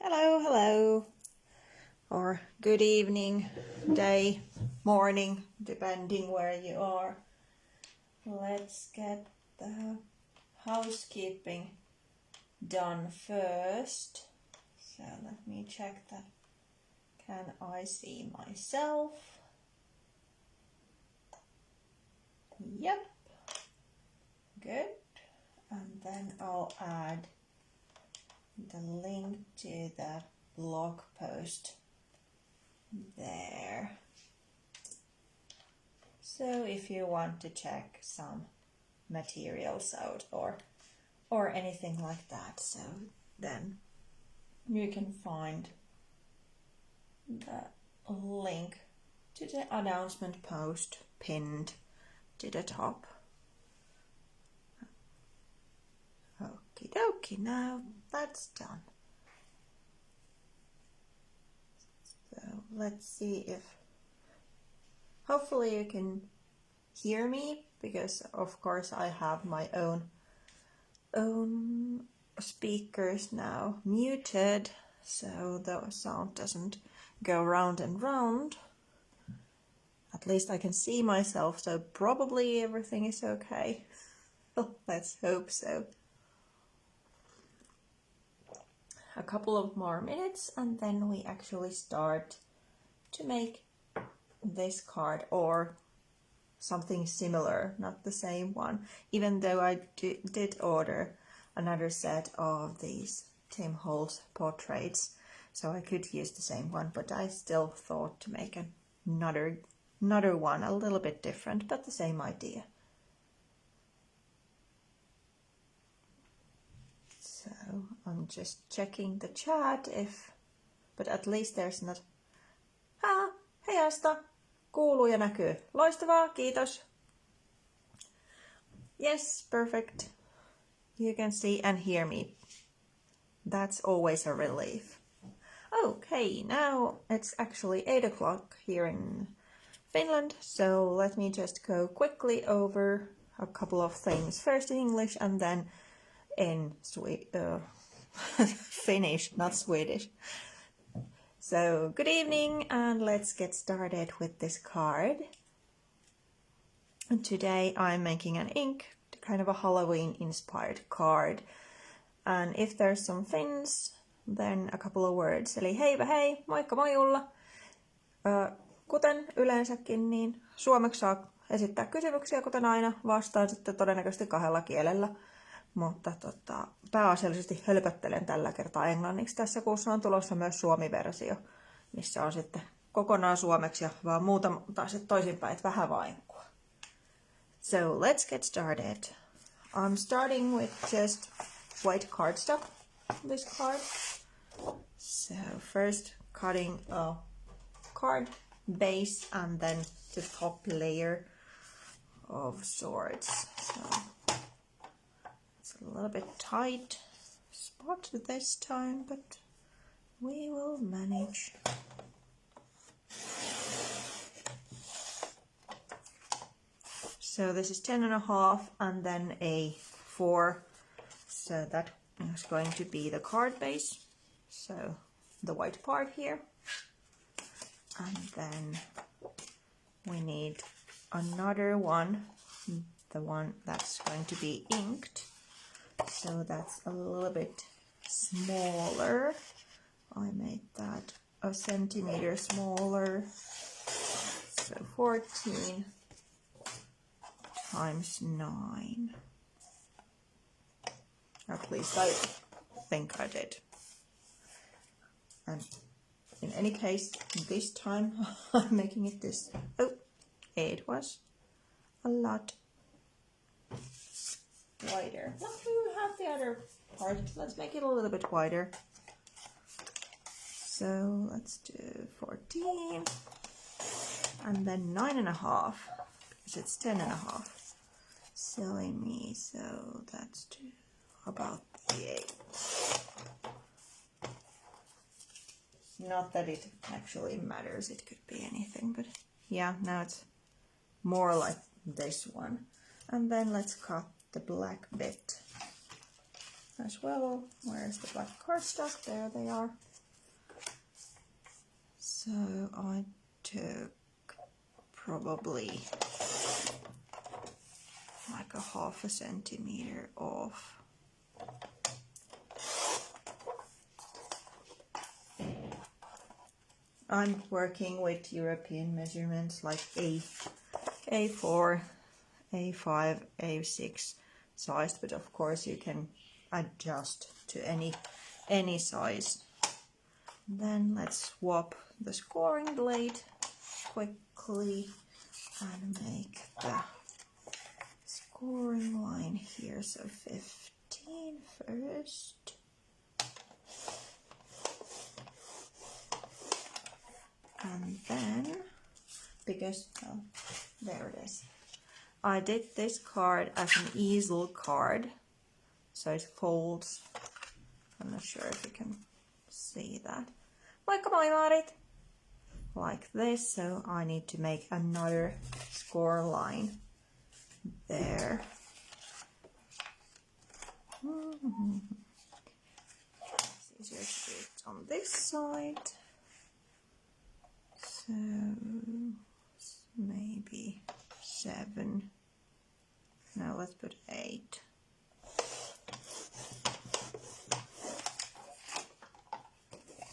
Hello, hello, or good evening, day, morning, depending where you are. Let's get the housekeeping done first. So let me check that. Can I see myself? Yep, good. And then I'll add the link to the blog post there. So if you want to check some materials out or anything like that, so then you can find the link to the announcement post pinned to the top. Okie dokie, now that's done. So let's see if hopefully you can hear me, because of course I have my own speakers now muted, so the sound doesn't go round and round. At least I can see myself, so probably everything is okay. Let's hope so. A couple of more minutes and then we actually start to make this card or something similar, not the same one, even though I did order another set of these Tim Holtz portraits, so I could use the same one, but I still thought to make another one, a little bit different, but the same idea. So I'm just checking the chat but at least there's not... Hei Asta! Kuuluu ja näkyy. Loistavaa, kiitos. Yes, perfect. You can see and hear me. That's always a relief. Okay, now it's actually 8 o'clock here in Finland, so let me just go quickly over a couple of things. First in English and then in Finnish, not Swedish. So, good evening, and let's get started with this card. And today I'm making an ink, kind of a Halloween-inspired card. And if there's some Finns, then a couple of words. Eli heipä hei, moikka mojulla. Kuten yleensäkin, niin suomeksi saa esittää kysymyksiä, kuten aina. Vastaan sitten todennäköisesti 2 kielellä. Mutta pääasiallisesti hölpöttelen tällä kertaa englanniksi. Tässä kuussa on tulossa myös suomi-versio, missä on sitten kokonaan suomeksi ja vaan muutama taas toisinpäin, että vähän vainkua. So let's get started. I'm starting with just white cardstock, this card. So first cutting a card base and then the top layer of sorts. So a little bit tight spot this time, but we will manage. So this is 10.5 and then a 4, so that is going to be the card base, so the white part here, and then we need another one, the one that's going to be inked. So that's a little bit smaller. I made that a centimeter smaller. So 14 times 9. At least I think I did. And in any case, this time I'm making it this. Oh, it was a lot wider. Well, we will have the other part. Let's make it a little bit wider. So let's do 14 and then 9.5 because it's 10.5. Silly me. So that's about the 8. Not that it actually matters. It could be anything, but yeah, now it's more like this one. And then let's cut the black bit as well. Where's the black cardstock? There they are. So I took probably like a 1/2 centimeter off. I'm working with European measurements like A4, A5, A6 sized, but of course you can adjust to any size. Then let's swap the scoring blade quickly and make the scoring line here, so 15 first. And then, because, oh, there it is. I did this card as an easel card, so it folds. I'm not sure if you can see that. Moikka moi Maarit! Like this, so I need to make another score line there. It's easier to do it on this side. So maybe 7. No, let's put 8.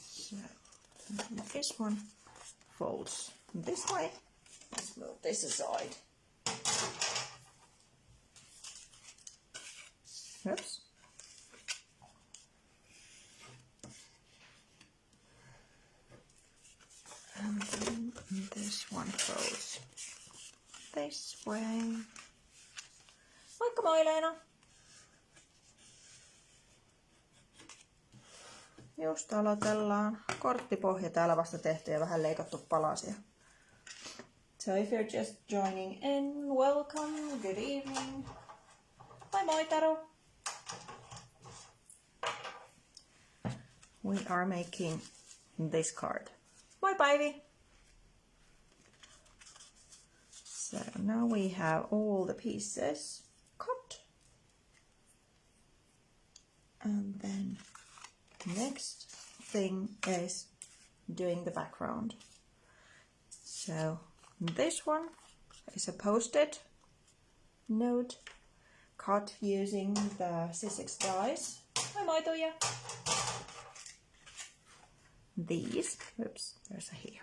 So this one folds this way. Let's move this aside. Oops. And then this one folds this way. Moikka moi Leena! Just aloitellaan. Korttipohja täällä vasta tehty ja vähän leikattu palasia. So if you're just joining in, welcome, good evening. Moi moi Taru! We are making this card. Moi Päivi! So now we have all the pieces cut. And then next thing is doing the background. So this one is a post-it note cut using the Sizzix dies. Moi moi Tuija! These, oops, there's a hair.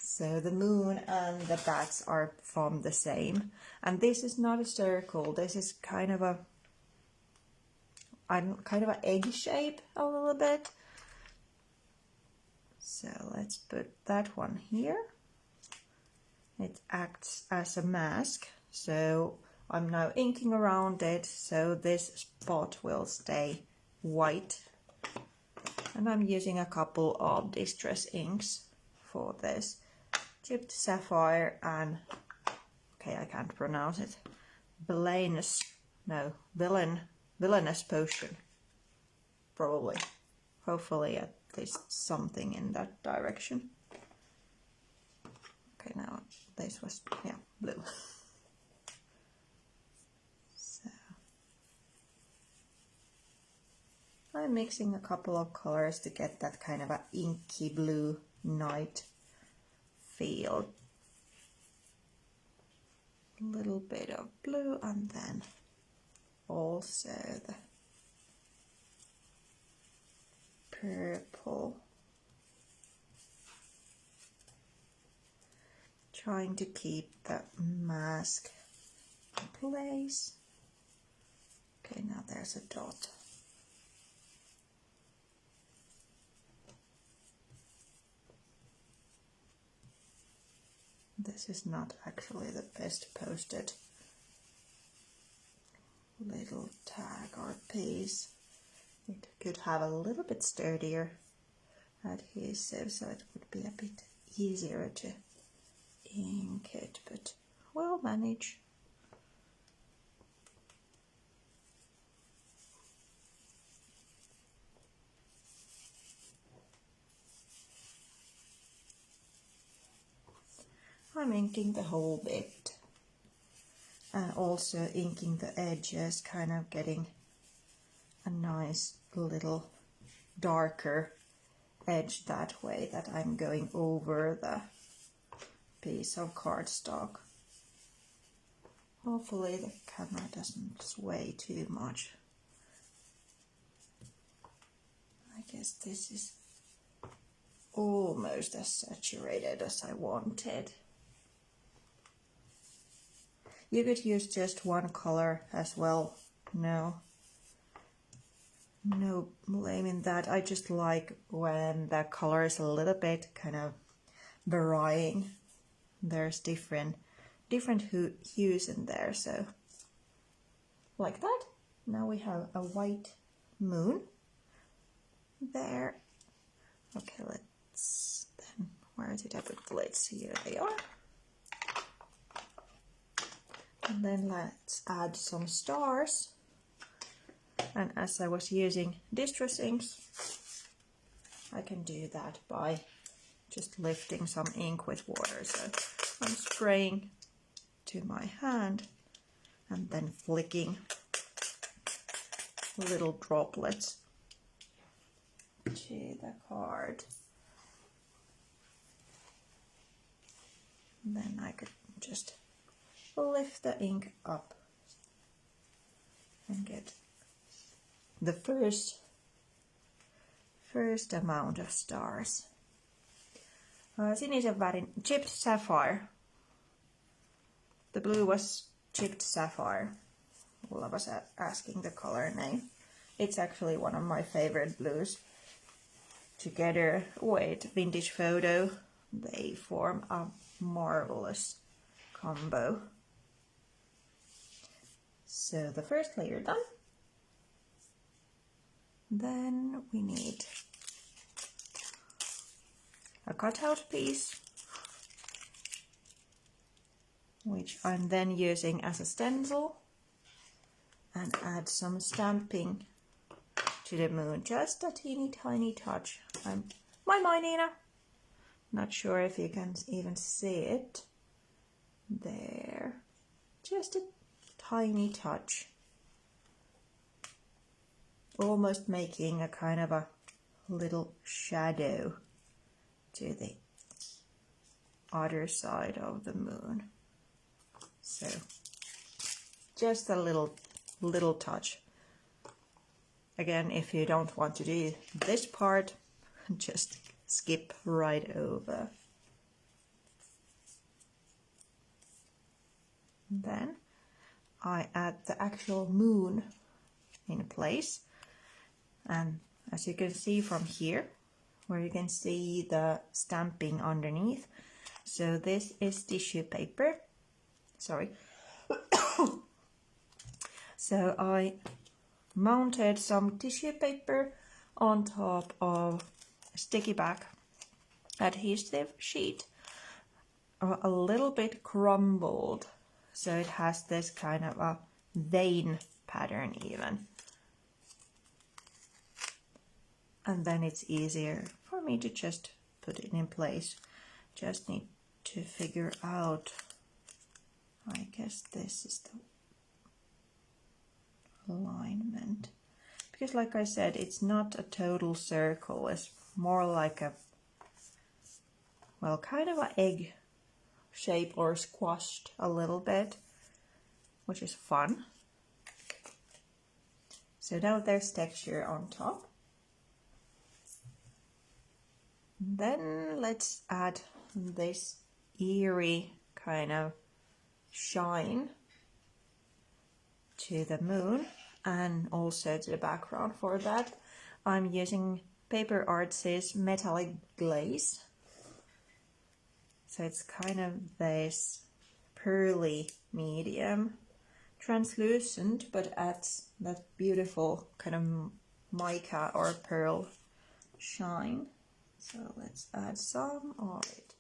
So the moon and the bats are from the same. And this is not a circle, this is kind of an egg shape a little bit. So let's put that one here. It acts as a mask, so I'm now inking around it, so this spot will stay white. And I'm using a couple of distress inks for this. Chipped Sapphire and, okay, I can't pronounce it. Villainous, no, Villainous potion. Probably. Hopefully at least something in that direction. Okay, now this was, yeah, blue. So I'm mixing a couple of colors to get that kind of an inky blue night feel. A little bit of blue and then also the purple. Trying to keep the mask in place. Okay, now there's a dot. This is not actually the best posted little tag or piece. It could have a little bit sturdier adhesive, so it would be a bit easier to ink it, but we'll manage. I'm inking the whole bit and also inking the edges, kind of getting a nice little darker edge that way that I'm going over the piece of cardstock. Hopefully the camera doesn't sway too much. I guess this is almost as saturated as I wanted. You could use just one color as well. No blame in that. I just like when the color is a little bit kind of varying. There's different hues in there, so like that. Now we have a white moon there. Okay, let's then, where did I put the lids? Here they are. And then let's add some stars. And as I was using distress inks, I can do that by just lifting some ink with water. So I'm spraying to my hand and then flicking little droplets to the card. And then I could just lift the ink up and get the first amount of stars. Sinisen värin chipped sapphire. The blue was chipped sapphire. Ulla was asking the color name. It's actually one of my favorite blues. Together with vintage photo, they form a marvelous combo. So the first layer done. Then we need a cutout piece, which I'm then using as a stencil, and add some stamping to the moon, just a teeny tiny touch. My Nina. Not sure if you can even see it. There, just a tiny touch. Almost making a kind of a little shadow to the other side of the moon. So just a little touch. Again, if you don't want to do this part, just skip right over. Then I add the actual moon in place. And as you can see from here, where you can see the stamping underneath, so this is tissue paper. Sorry. So I mounted some tissue paper on top of a sticky back adhesive sheet, a little bit crumbled, so it has this kind of a vein pattern even. And then it's easier for me to just put it in place. Just need to figure out, I guess this is the alignment. Because like I said, it's not a total circle, it's more like a, well, kind of an egg shape or squashed a little bit, which is fun. So now there's texture on top. Then let's add this eerie kind of shine to the moon and also to the background. For that I'm using PaperArtsy's metallic glaze. So it's kind of this pearly medium, translucent, but adds that beautiful kind of mica or pearl shine. So let's add some of it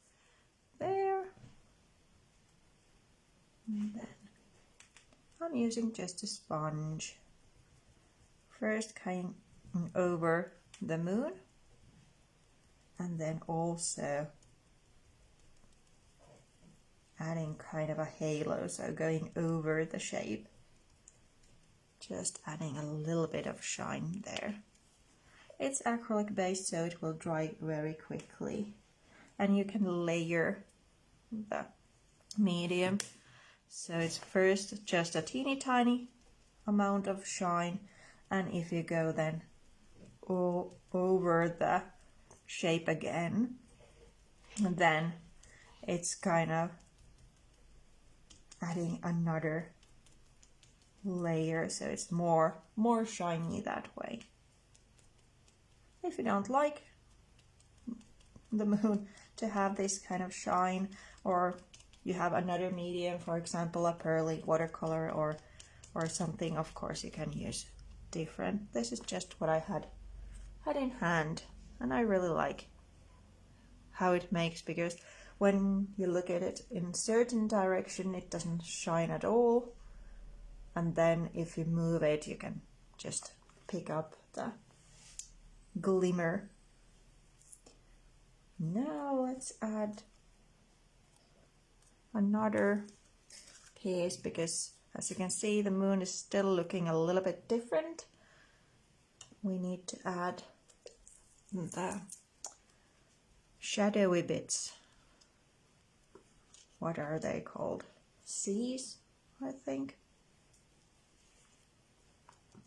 there. And then I'm using just a sponge. First kind over the moon, and then also adding kind of a halo, so going over the shape. Just adding a little bit of shine there. It's acrylic based, so it will dry very quickly. And you can layer the medium. So it's first just a teeny tiny amount of shine, and if you go then over the shape again, then it's kind of adding another layer, so it's more shiny that way. If you don't like the moon to have this kind of shine, or you have another medium, for example a pearly watercolor or something, of course you can use different. This is just what I had in hand, and I really like how it makes, because when you look at it in certain direction it doesn't shine at all, and then if you move it you can just pick up the glimmer. Now let's add another piece, because as you can see the moon is still looking a little bit different. We need to add the shadowy bits. What are they called? Seas, I think.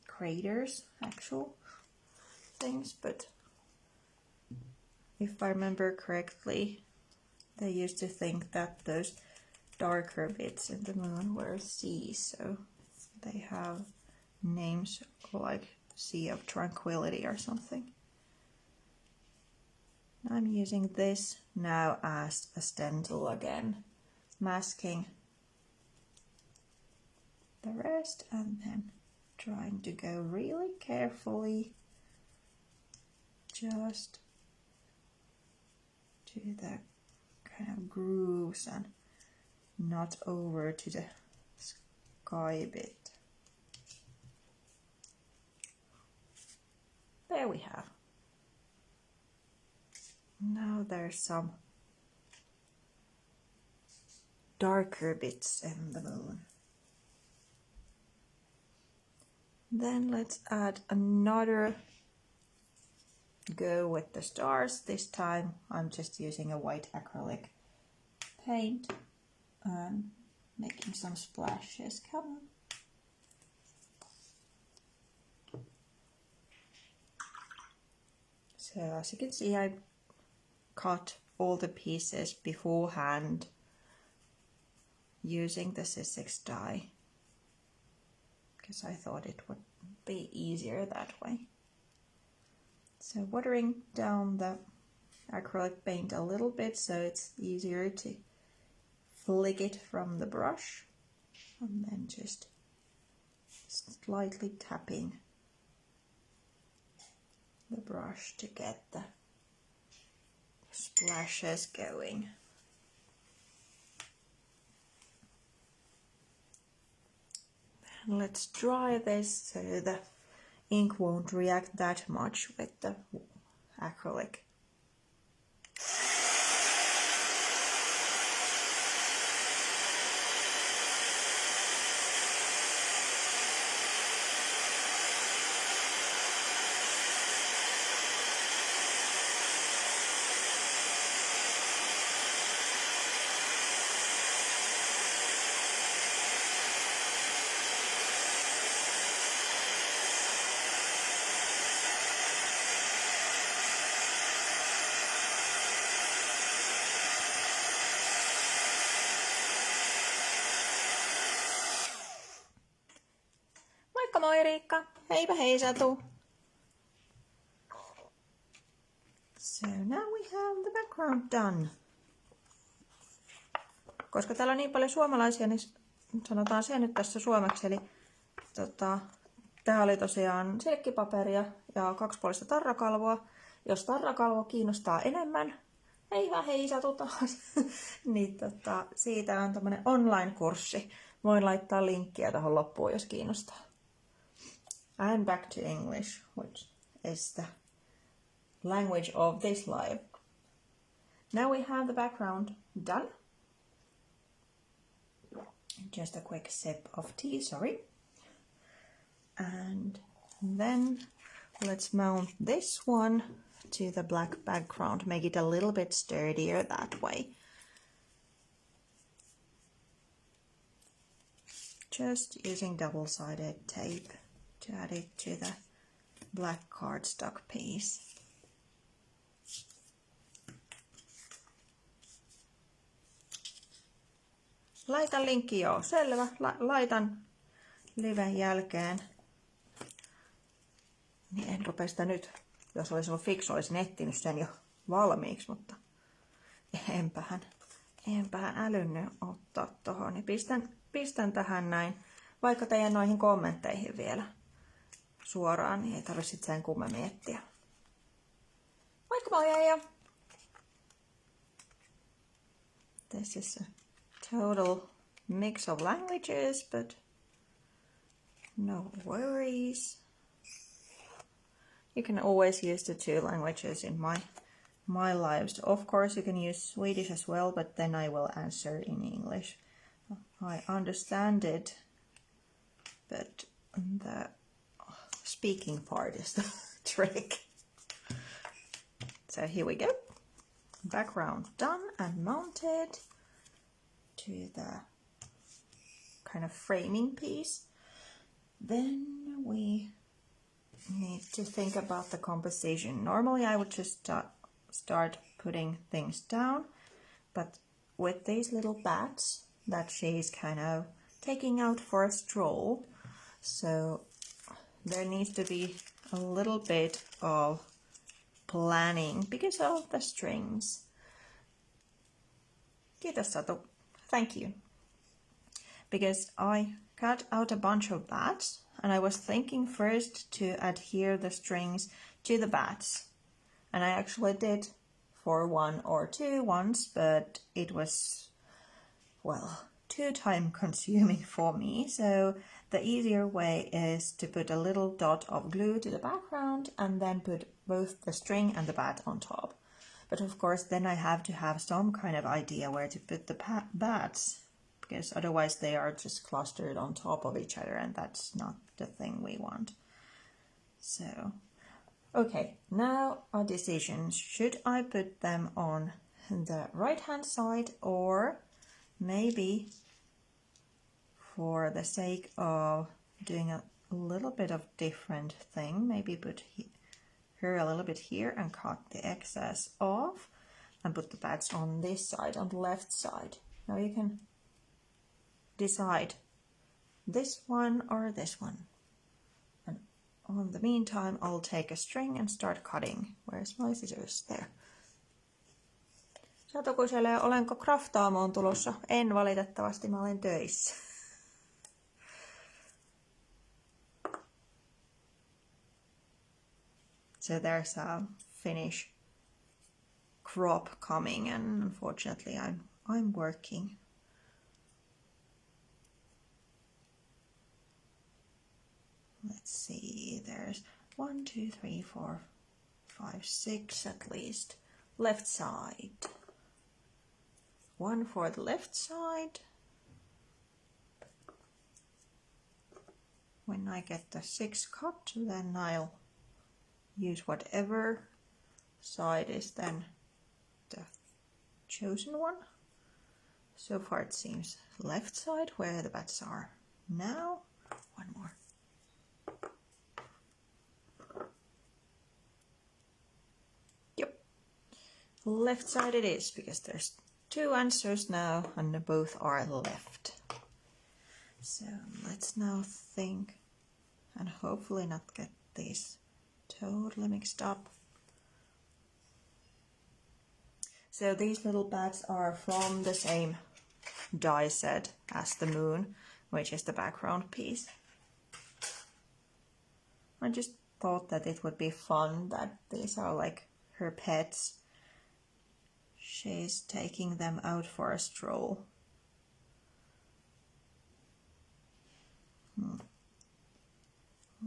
Craters, actual things, but if I remember correctly, they used to think that those darker bits in the moon were seas, so they have names like Sea of Tranquility or something. I'm using this now as a stencil again, masking the rest and then trying to go really carefully just to the kind of grooves and not over to the sky bit. There we have. Now there's some darker bits in the moon. Then let's add another go with the stars. This time I'm just using a white acrylic paint and making some splashes. Come on. So as you can see, I cut all the pieces beforehand using the Sizzix die, because I thought it would be easier that way. So watering down the acrylic paint a little bit so it's easier to flick it from the brush, and then just slightly tapping the brush to get the splashes going. And let's dry this so the ink won't react that much with the acrylic. Moi Riikka, heipä hei Satu. So now we have the background done. Koska täällä on niin paljon suomalaisia, niin sanotaan se nyt tässä suomeksi. Eli tää oli tosiaan silkkipaperia ja 2puolista tarrakalvoa. Jos tarrakalvo kiinnostaa enemmän, hei Satu taas, niin siitä on tämmönen online-kurssi. Voin laittaa linkkiä tähän loppuun, jos kiinnostaa. And back to English, which is the language of this live. Now we have the background done. Just a quick sip of tea, sorry. And then let's mount this one to the black background, make it a little bit sturdier that way. Just using double-sided tape to add it to the black cardstock piece. Laitan linkki, joo, selvä. Laitan liven jälkeen. Niin en rupea sitä nyt, jos olisi ollut fiksu, olisin etsinyt sen jo valmiiksi, mutta enpähän älynnyt ottaa tohon. Niin pistän tähän näin, vaikka teidän noihin kommentteihin vielä suoraan, niin ei tarvitse sen kummemmin miettiä. Moikka moi ja this is a total mix of languages, but no worries. You can always use the two languages in my lives. Of course, you can use Swedish as well, but then I will answer in English. I understand it, but the speaking part is the trick. So here we go. Background done and mounted to the kind of framing piece. Then we need to think about the composition. Normally I would just start putting things down, but with these little bats that she's kind of taking out for a stroll, so there needs to be a little bit of planning because of the strings. Kiitos Satu. Thank you. Because I cut out a bunch of bats and I was thinking first to adhere the strings to the bats. And I actually did for one or two once, but it was, well, too time consuming for me. So the easier way is to put a little dot of glue to the background and then put both the string and the bat on top. But of course then I have to have some kind of idea where to put the bats, because otherwise they are just clustered on top of each other and that's not the thing we want. So, okay, now our decisions. Should I put them on the right hand side, or maybe for the sake of doing a little bit of different thing, maybe put her a little bit here and cut the excess off and put the bats on this side, on the left side. Now you can decide this one or this one. And on the meantime, I'll take a string and start cutting. Where's my scissors? There. Satu kyselee, olenko kraftaamoon tulossa? En valitettavasti, mä olen töissä. So there's a Finnish crop coming, and unfortunately I'm working. Let's see, there's 1, 2, 3, 4, 5, 6 at least. Left side. One for the left side. When I get the 6 cut, then I'll use whatever side is then the chosen one. So far it seems left side where the bats are now. One more. Yep. Left side it is, because there's 2 answers now and both are left. So let's now think and hopefully not get these totally mixed up. So these little bats are from the same die set as the moon, which is the background piece. I just thought that it would be fun that these are like her pets. She's taking them out for a stroll.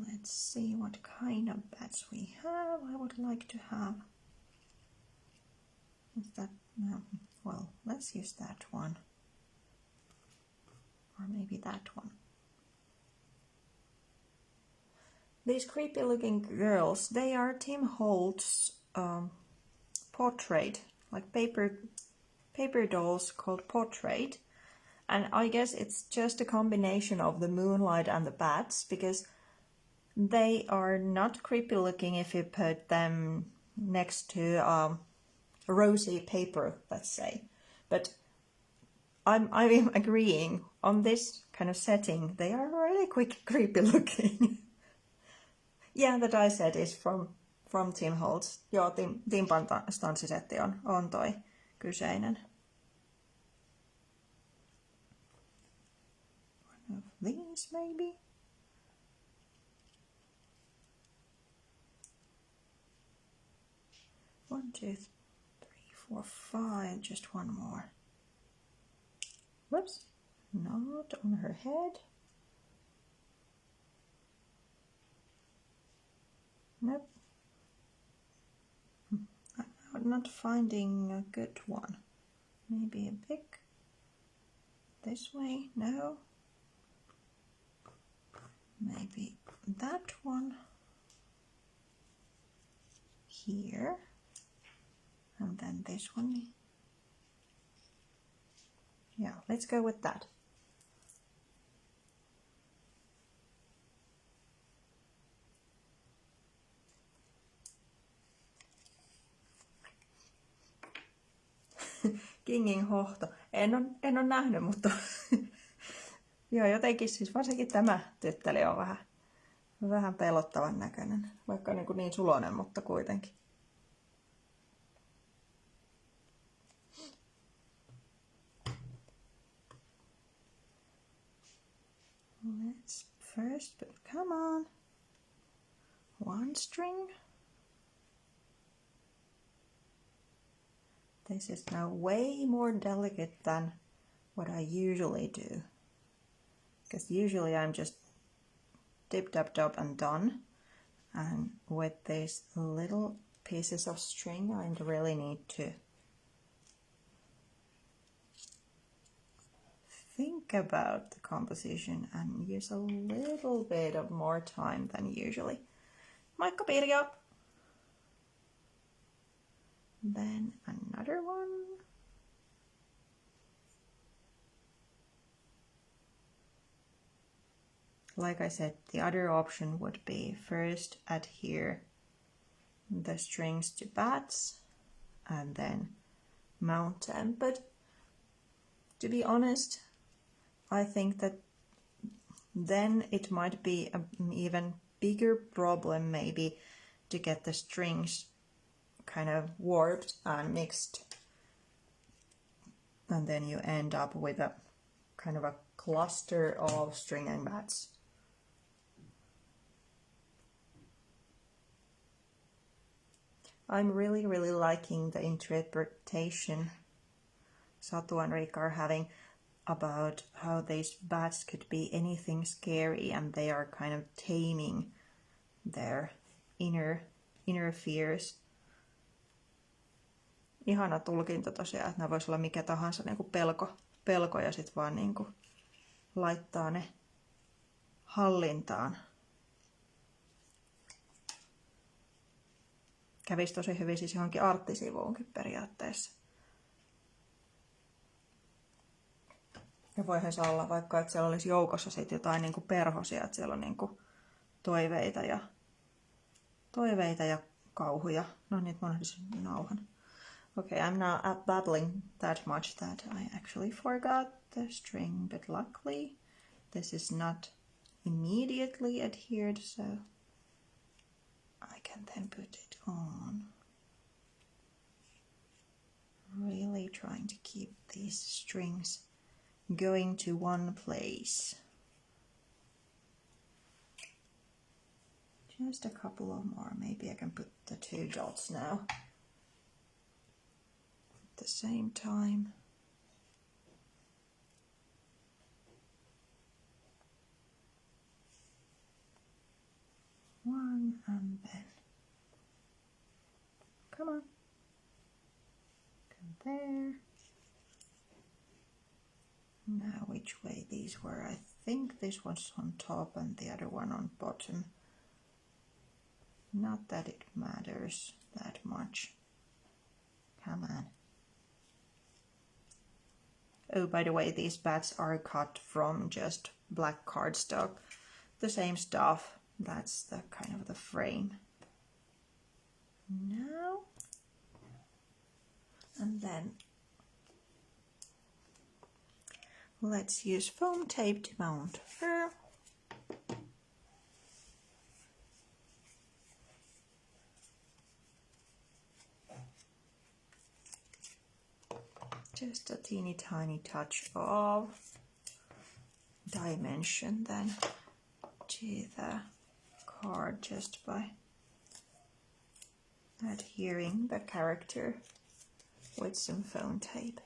Let's see what kind of bats we have. I would like to have. Is that no? Well, let's use that one. Or maybe that one. These creepy looking girls, they are Tim Holtz portrait, like paper dolls called portrait. And I guess it's just a combination of the Moonlight and the bats, because they are not creepy looking if you put them next to rosy paper, let's say. But I'm agreeing on this kind of setting, they are really creepy looking. Yeah, the die set is from Tim Holtz. Joo, Timpan stanssisetti on toi kyseinen. One of these maybe? One, two, three, four, five, just one more. Whoops, not on her head. Nope. I'm not finding a good one. Maybe a big this way? No. Maybe that one here. And then this one. Yeah, let's go with that. Kingin hohto. En ole nähnyt, mutta joo, jotenkin siis varsinkin tämä tytteli on vähän pelottavan näköinen. Vaikka niin suloinen, mutta kuitenkin. Let's first, but come on. One string. This is now way more delicate than what I usually do. Because usually I'm just dip, dab, dab and done. And with these little pieces of string, I really need to think about the composition and use a little bit of more time than usually. Moikka Pirjo! Then another one. Like I said, the other option would be first adhere the strings to bats and then mount them. But to be honest, I think that then it might be an even bigger problem maybe to get the strings kind of warped and mixed, and then you end up with a kind of a cluster of string and bats. I'm really liking the interpretation Satu and Riikka are having about how these bats could be anything scary, and they are kind of taming their inner fears. Ihana tulkinta tosiaan, että nämä voisi olla mikä tahansa niin kuin pelko ja sitten vaan niin kuin laittaa ne hallintaan. Kävisi tosi hyvin siis johonkin arttisivuunkin periaatteessa. Ja voihan se olla vaikka, että siellä olisi joukossa sit jotain niin kuin perhosia, että siellä on niin kuin toiveita ja kauhuja. No niin, mä unohdin nauhan. Okay, I'm now babbling that much that I actually forgot the string, but luckily this is not immediately adhered, so I can then put it on. Really trying to keep these strings going to one place. Just a couple of more. Maybe I can put the 2 dots now at the same time. One and then come on, come there. Now which way these were? I think this one's on top and the other one on bottom. Not that it matters that much. Come on. Oh, by the way, these bats are cut from just black cardstock. The same stuff. That's the kind of the frame. Now, and then let's use foam tape to mount her. Just a teeny tiny touch of dimension then to the card just by adhering the character with some foam tape.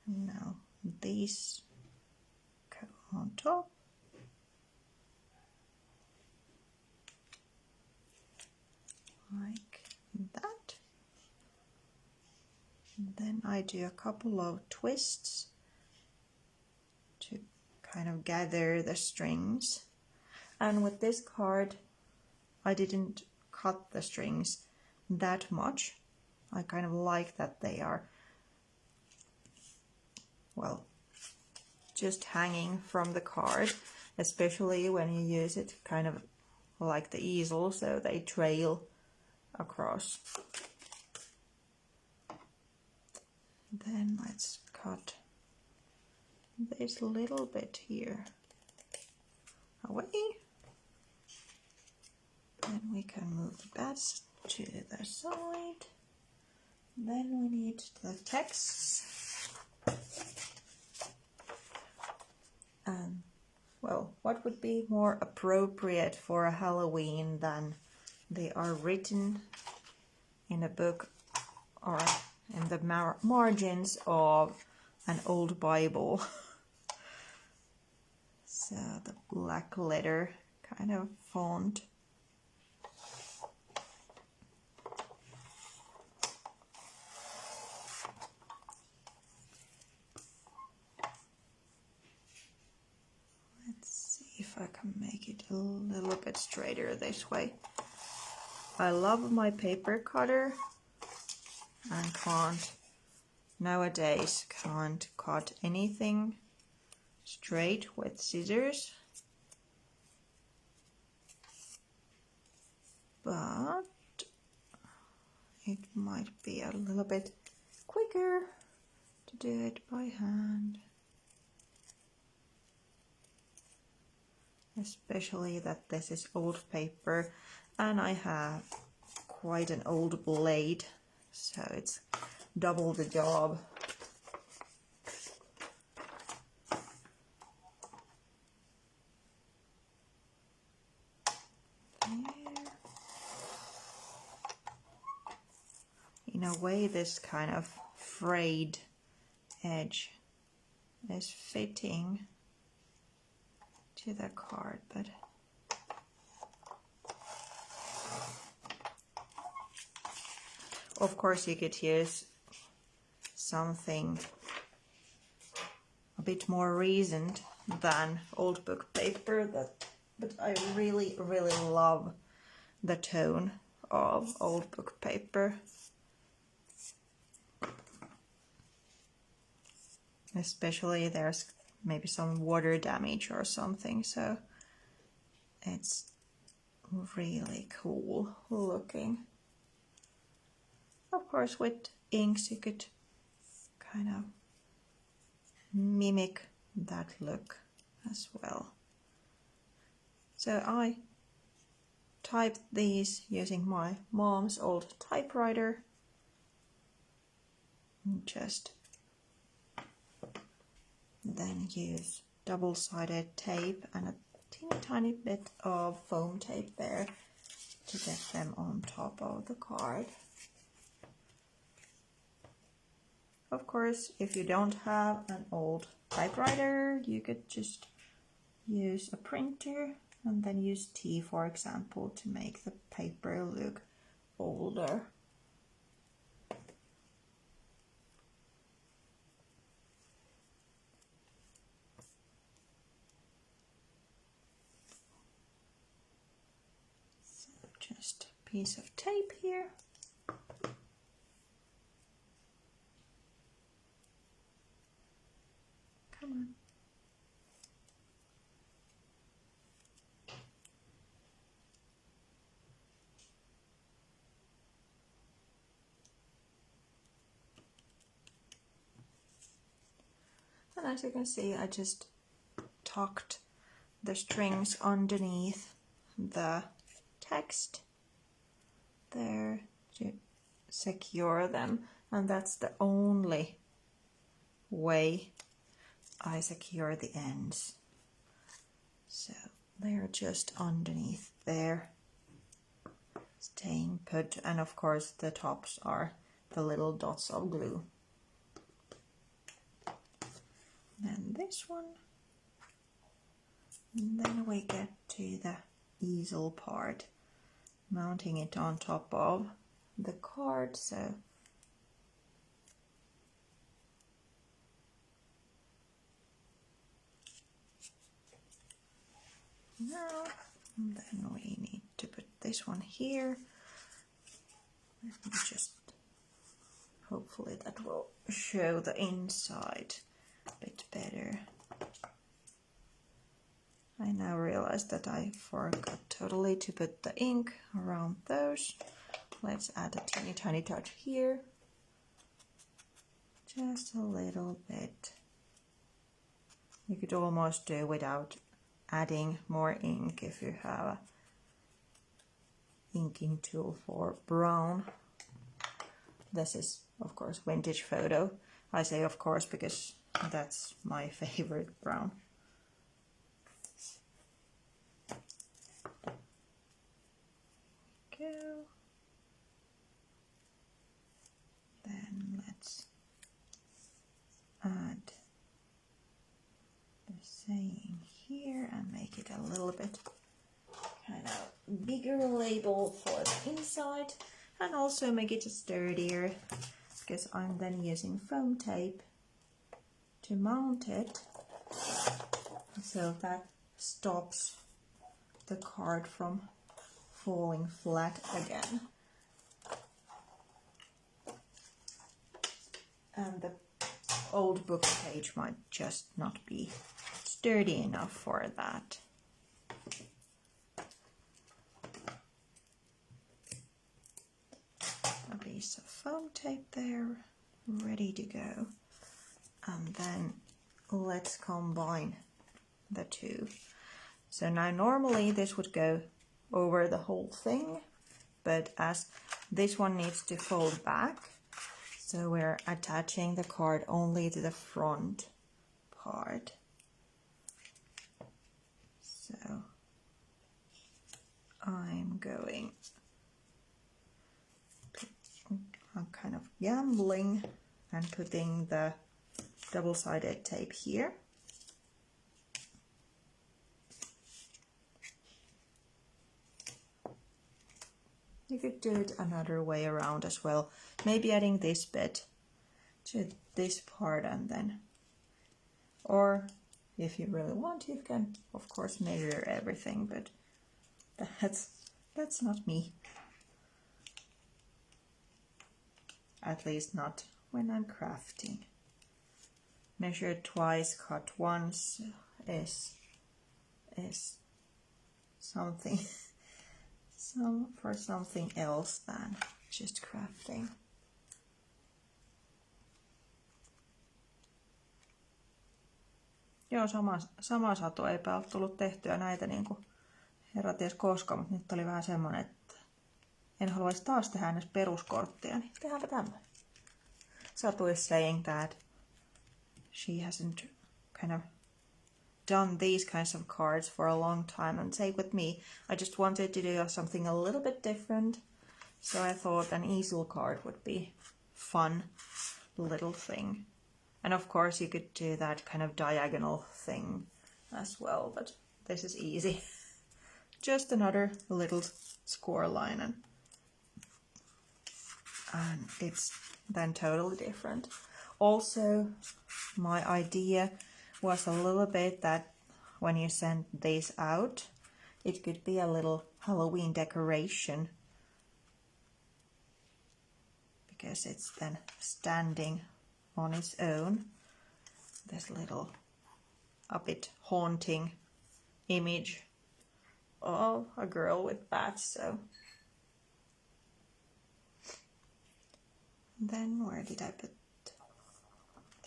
Now these go on top. Like that. And then I do a couple of twists to kind of gather the strings. And with this card, I didn't cut the strings that much. I kind of like that they are, well, just hanging from the card, especially when you use it kind of like the easel, so they trail across. Then let's cut this little bit here away. Then we can move that to the side. Then we need the texts. Well, what would be more appropriate for a Halloween than they are written in a book or in the margins of an old Bible. So the black letter kind of font. Let's see if I can make it a little bit straighter this way. I love my paper cutter and nowadays can't cut anything straight with scissors, but it might be a little bit quicker to do it by hand, especially that this is old paper and I have quite an old blade, so it's double the job. There. In a way, this kind of frayed edge is fitting to the card, but of course you could use something a bit more recent than old book paper, but I really love the tone of old book paper. Especially there's maybe some water damage or something, so it's really cool looking. Of course, with inks you could kind of mimic that look as well. So I typed these using my mom's old typewriter. Just then use double-sided tape and a teeny tiny bit of foam tape there to get them on top of the card. Of course, if you don't have an old typewriter, you could just use a printer and then use tea, for example, to make the paper look older. piece of tape here. Come on. And as you can see, I just tucked the strings underneath the text there to secure them, and that's the only way I secure the ends. So they're just underneath there, staying put, and of course the tops are the little dots of glue. Then this one, and then we get to the easel part, mounting it on top of the card. So now, and then we need to put this one here. Let me just, hopefully that will show the inside a bit better. I now realize that I forgot totally to put the ink around those. Let's add a teeny tiny touch here. Just a little bit. You could almost do without adding more ink if you have a inking tool for brown. This is of course vintage photo. I say of course because that's my favorite brown. Go. Then let's add the saying here and make it a little bit kind of bigger label for the inside, and also make it sturdier because I'm then using foam tape to mount it, so that stops the card from falling flat again. And the old book page might just not be sturdy enough for that. A piece of foam tape there, ready to go. And then let's combine the two. So now normally this would go over the whole thing, but as this one needs to fold back, so we're attaching the card only to the front part. So I'm kind of gambling and putting the double-sided tape here. You could do it another way around as well. Maybe adding this bit to this part and then, or if you really want, you can of course measure everything, but that's not me. At least not when I'm crafting. Measure twice, cut once is something for something else than just crafting. Joo, sama satu, eipä ole tullut tehtyä näitä niinku herra ties koska, mutta nyt oli vähän semmonen, että en haluaisi taas tehdä edes peruskorttia, niin tehdäänpä tämmönen. Satu is saying that she hasn't kind of done these kinds of cards for a long time, and same with me. I just wanted to do something a little bit different, so I thought an easel card would be fun little thing. And of course you could do that kind of diagonal thing as well, but this is easy. Just another little score line, and it's then totally different. Also, my idea was a little bit that when you send these out, it could be a little Halloween decoration because it's then standing on its own. This little, a bit haunting image of a girl with bats. So then where did I put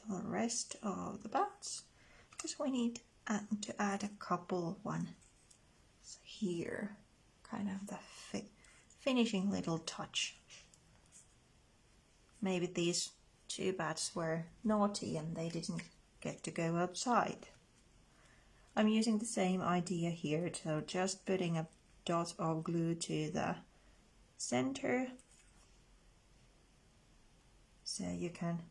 the rest of the bats? Because we need to add a couple one here, kind of the finishing little touch. Maybe these two bats were naughty and they didn't get to go outside. I'm using the same idea here, so just putting a dot of glue to the center, so you can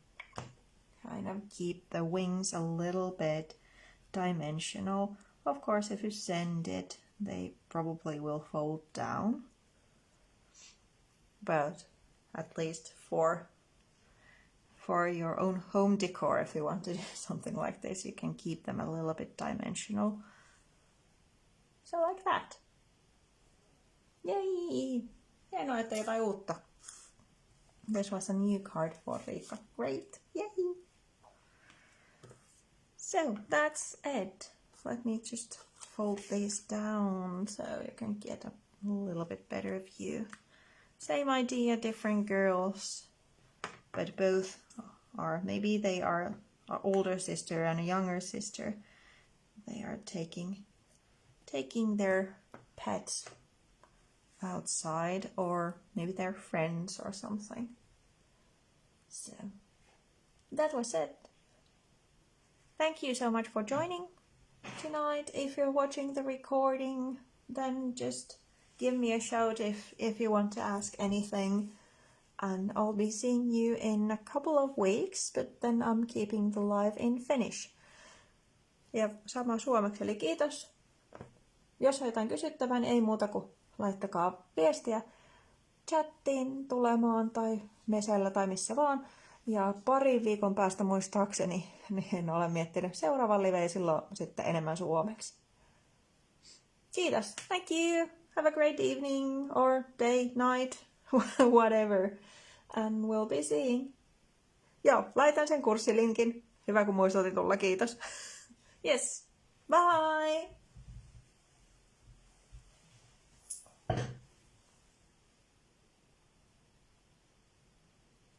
kind of keep the wings a little bit dimensional. Of course, if you sand it, they probably will fold down, but at least for your own home decor, if you want to do something like this, you can keep them a little bit dimensional. So like that. Yay! Hienoa, että jotain uutta. This was a new card for Riikka. Great! Yay! So that's it. Let me just fold these down so you can get a little bit better view. Same idea, different girls, but both are, maybe they are an older sister and a younger sister. They are taking their pets outside, or maybe they're friends or something. So that was it. Thank you so much for joining tonight. If you're watching the recording, then just give me a shout if you want to ask anything. And I'll be seeing you in a couple of weeks, but then I'm keeping the live in Finnish. Ja sama suomeksi, eli kiitos. Jos on jotain kysyttävää, niin ei muuta kuin laittakaa viestiä chattiin tulemaan tai mesellä tai missä vaan. Ja parin viikon päästä muistaakseni, niin olen miettinyt seuraavan liveen silloin sitten enemmän suomeksi. Kiitos. Thank you. Have a great evening or day, night, whatever. And we'll be seeing. Joo, laitan sen kurssilinkin. Hyvä kun muistutin tulla, kiitos. Yes. Bye!